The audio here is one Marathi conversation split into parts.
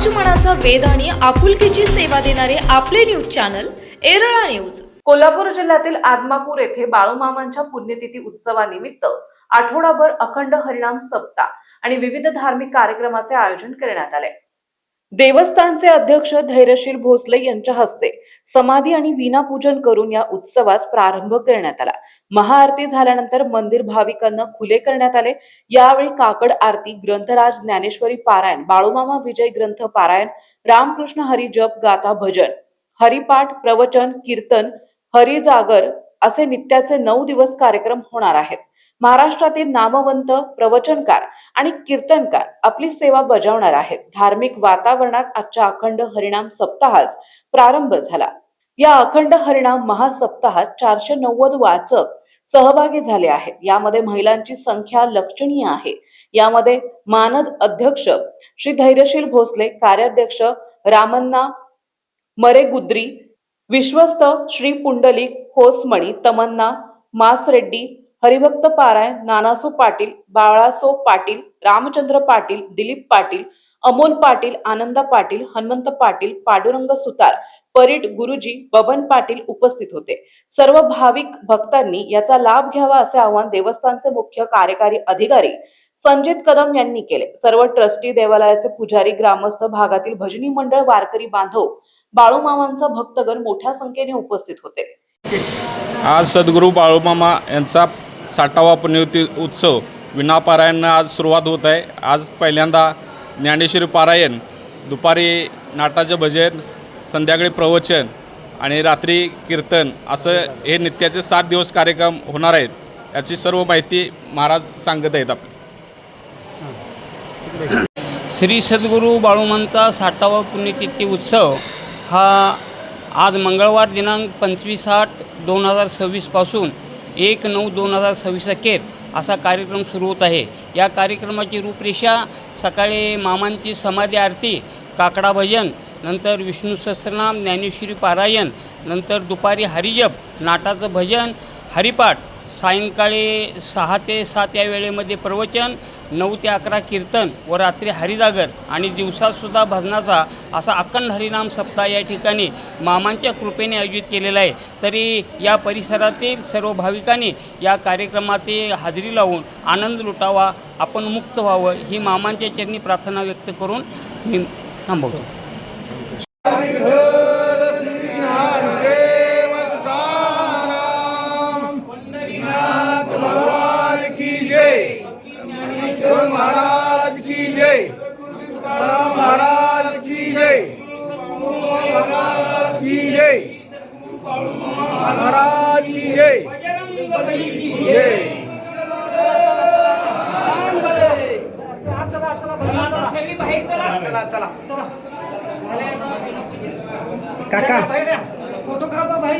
समाजमनाचा वेध आणि आपुलकीची सेवा देणारे आपले news channel Erala news. Kolhapur जिल्ह्यातील आदमापूर येथे बाळूमामांच्या पुण्यतिथी उत्सवानिमित्त आठवडाभर अखंड हरिनाम सप्ताह आणि विविध धार्मिक कार्यक्रमाचे आयोजन करण्यात आले। देवस्थानचे अध्यक्ष धैर्यशील भोसले यांच्या हस्ते समाधी आणि वीणा पूजन करून या उत्सवास प्रारंभ करण्यात आला। महाआरती झाल्यानंतर मंदिर भाविकांना खुले करण्यात आले। यावेळी काकड आरती, ग्रंथराज ज्ञानेश्वरी पारायण, बाळूमामा विजय ग्रंथ पारायण, रामकृष्ण हरी जप गाथा भजन, हरिपाठ, प्रवचन, कीर्तन, हरिजागर असे नित्याचे 9 दिवस कार्यक्रम होणार आहेत। महाराष्ट्रातील नामवंत प्रवचनकार आणि कीर्तनकार आपली सेवा बजावणार आहेत। धार्मिक वातावरणात आजच्या अखंड हरिनाम सप्ताहास प्रारंभ झाला। या अखंड हरिनाम महासप्ताहात 490 वाचक सहभागी झाले आहेत। यामध्ये महिलांची संख्या लक्षणीय आहे। यामध्ये मानद अध्यक्ष श्री धैर्यशील भोसले, कार्याध्यक्ष रामन्ना मरेगुद्री, विश्वस्त श्री पुंडलिक होसमणी, तमन्ना मासरेड्डी, हरिभक्त पारायण, नानासो पाटील, बाळासो पाटील, रामचंद्र पाटील, दिलीप पाटील, अमोल पाटील, आनंदा पाटील, हनुमंत पाटील, पांडुरंग सुतार, परीट गुरुजी, बबन पाटील उपस्थित होते। सर्व भाविक भक्तांनी याचा लाभ घ्यावा असे आवाहन देवस्थानचे मुख्य कार्यकारी अधिकारी संजित कदम यांनी केले। सर्व ट्रस्टी, देवालयाचे पुजारी, ग्रामस्थ, भागातील भजनी मंडळ, वारकरी बांधव, बाळूमामांचा भक्तगण मोठ्या संख्येने उपस्थित होते। आज सद्गुरू बाळूमामा यांचा 60वा पुण्यतिथी उत्सव विणापारायण आज सुरुवात होत आहे। आज पहिल्यांदा ज्ञानेश्वरी पारायण, दुपारी नाटाचं भजन, संध्याकाळी प्रवचन आणि रात्री कीर्तन असं हे नित्याचे 7 दिवस कार्यक्रम होणार आहेत। याची सर्व माहिती महाराज सांगत आहेत। श्री सद्गुरू बाळूमामांचा 60वा पुण्यतिथी उत्सव हा आज मंगळवार दिनांक 25/8/2026 पासून 1/9/2026 अखेर असा कार्यक्रम सुरू होत आहे। या कार्यक्रमाची रूपरेषा सकाळी मामांची समाधी आरती, काकडा भजन, नंतर विष्णू सहस्त्रनाम, ज्ञानेश्वरी पारायण, नंतर दुपारी हरिजप, नाटाचं भजन, हरिपाठ, सायंकाळी 6 ते 7 या वेळेमध्ये प्रवचन, 9 ते 11 कीर्तन व रात्री हरिजागर आणि दिवसातसुद्धा भजनाचा असा अखंड हरिनाम सप्ताह या ठिकाणी मामांच्या कृपेने आयोजित केलेला आहे। तरी या परिसरातील सर्व भाविकांनी या कार्यक्रमात हाजरी लावून आनंद लुटावा, आपण मुक्त व्हावं ही मामांच्या चरणी प्रार्थना व्यक्त करून मी थांबवतो। महाराज की जय, महाराज की जय, महाराज की जय, महाराज की जय, जय। काका फोटोग्राफर भाई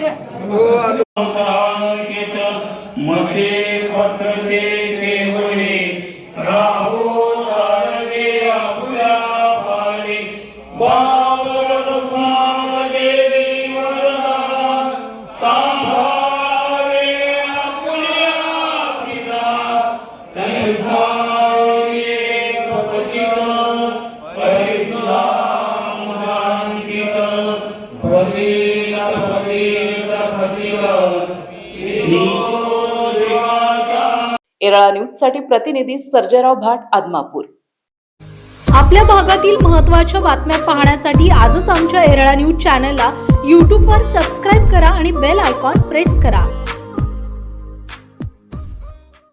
एरळा न्यूज साठी प्रतिनिधी सर्जेराव भाट, आदमापूर। आपल्या भागातील महत्त्वाच्या बातम्या पाहण्यासाठी आजच आमच्या एरळा न्यूज चॅनलला YouTube वर सबस्क्राइब करा आणि बेल आयकॉन प्रेस करा।